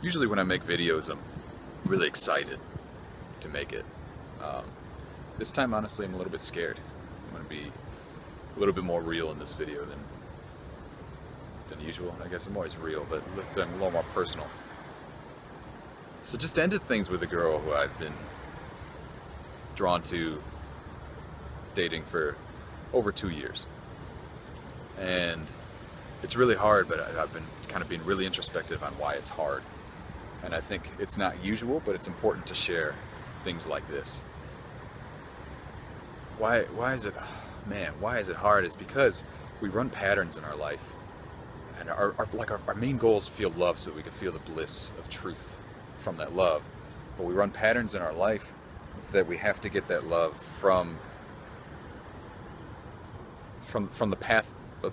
Usually when I make videos, I'm really excited to make it. Um, this time, honestly, I'm a little bit scared. I'm going to be a little bit more real in this video than usual. I guess I'm always real, but let's say I'm a little more personal. So just ended things with a girl who I've been drawn to dating for over 2 years. And it's really hard, but I've been kind of being really introspective on why it's hard. And I think it's not usual, but it's important to share things like this. Why is it, man, why is it hard? It's because we run patterns in our life. And our main goal is to feel love so that we can feel the bliss of truth from that love. But we run patterns in our life that we have to get that love from the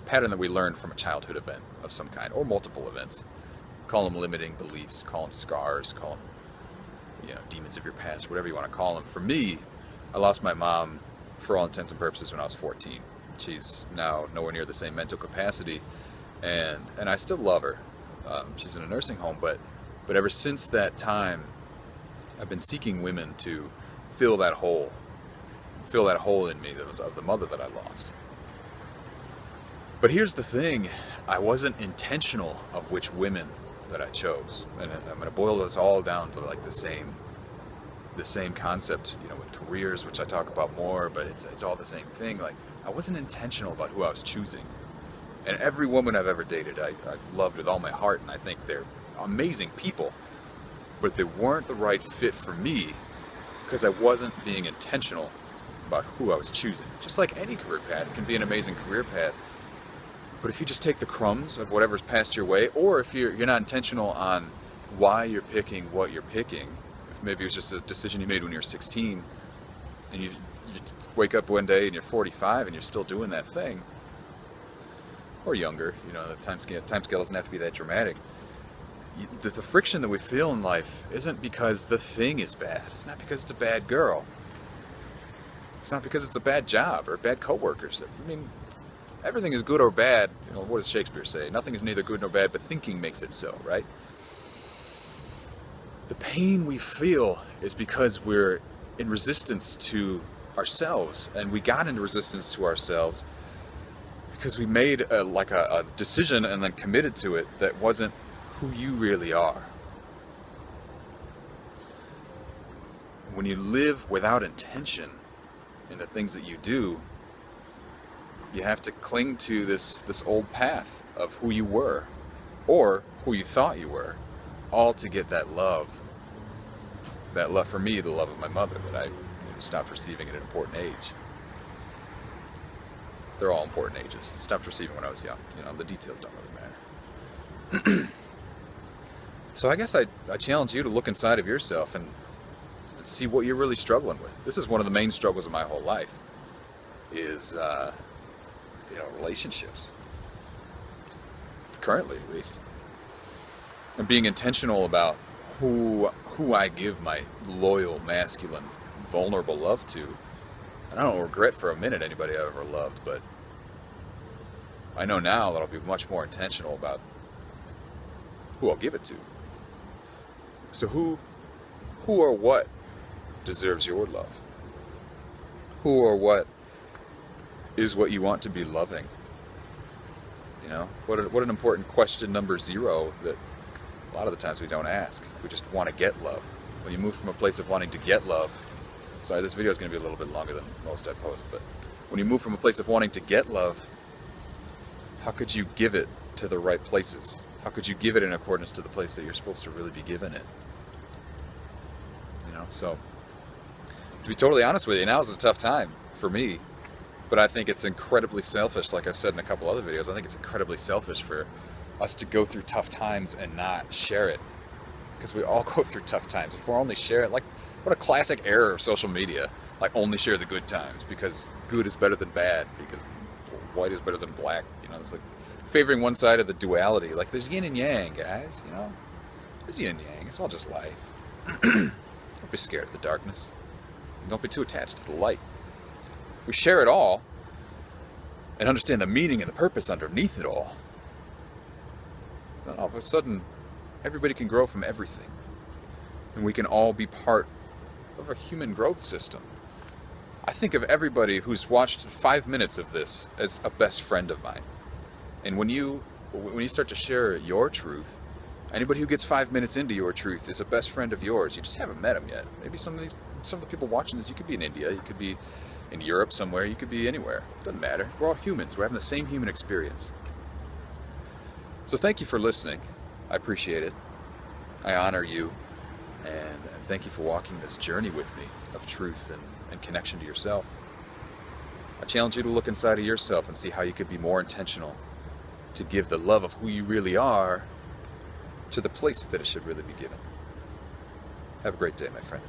pattern that we learned from a childhood event of some kind, or multiple events. Call them limiting beliefs, call them scars, call them, demons of your past, whatever you want to call them. For me, I lost my mom, for all intents and purposes, when I was 14. She's now nowhere near the same mental capacity, and I still love her. She's in a nursing home, but ever since that time, I've been seeking women to fill that hole in me of the mother that I lost. But here's the thing, I wasn't intentional of which women that I chose. And I'm going to boil this all down to like the same concept, with careers, which I talk about more, but it's all the same thing. Like, I wasn't intentional about who I was choosing. And every woman I've ever dated, I loved with all my heart, and I think they're amazing people. But they weren't the right fit for me because I wasn't being intentional about who I was choosing. Just like any career path can be an amazing career path. But if you just take the crumbs of whatever's passed your way, or if you're not intentional on why you're picking what you're picking, if maybe it was just a decision you made when you were 16, and you wake up one day and you're 45 and you're still doing that thing, or younger, the time scale doesn't have to be that dramatic. The friction that we feel in life isn't because the thing is bad. It's not because it's a bad girl. It's not because it's a bad job or bad coworkers. I mean, everything is good or bad. What does Shakespeare say? Nothing is neither good nor bad, but thinking makes it so, right? The pain we feel is because we're in resistance to ourselves, and we got into resistance to ourselves because we made a decision and then committed to it that wasn't who you really are. When you live without intention in the things that you do, you have to cling to this old path of who you were, or who you thought you were, all to get that love. That love, for me, the love of my mother that I stopped receiving at an important age. They're all important ages. Stopped receiving when I was young. The details don't really matter. So I guess I challenge you to look inside of yourself and see what you're really struggling with. This is one of the main struggles of my whole life, is relationships. Currently, at least. And being intentional about who I give my loyal, masculine, vulnerable love to. And I don't regret for a minute anybody I ever loved, but I know now that I'll be much more intentional about who I'll give it to. So who or what deserves your love? Who or what is what you want to be loving? What an important question number 0 that a lot of the times we don't ask. We just want to get love. When you move from a place of wanting to get love, sorry, this video is going to be a little bit longer than most I post, but when you move from a place of wanting to get love, how could you give it to the right places? How could you give it in accordance to the place that you're supposed to really be giving it? So to be totally honest with you, now is a tough time for me, but I think it's incredibly selfish. Like I've said in a couple other videos, I think it's incredibly selfish for us to go through tough times and not share it, because we all go through tough times. If we're only sharing, like, what a classic error of social media, like only share the good times because good is better than bad, because white is better than black. It's like favoring one side of the duality. Like, there's yin and yang, guys. There's yin and yang. It's all just life. Don't be scared of the darkness. Don't be too attached to the light. If we share it all and understand the meaning and the purpose underneath it all, then all of a sudden Everybody can grow from everything. And we can all be part of a human growth system. I think of everybody who's watched 5 minutes of this as a best friend of mine. And when you start to share your truth, anybody who gets 5 minutes into your truth is a best friend of yours. You just haven't met them yet. Maybe some of the people watching this, you could be in India, you could be in Europe somewhere, you could be anywhere. It doesn't matter. We're all humans. We're having the same human experience. So thank you for listening. I appreciate it. I honor you. And thank you for walking this journey with me of truth and connection to yourself. I challenge you to look inside of yourself and see how you could be more intentional to give the love of who you really are to the place that it should really be given. Have a great day, my friend.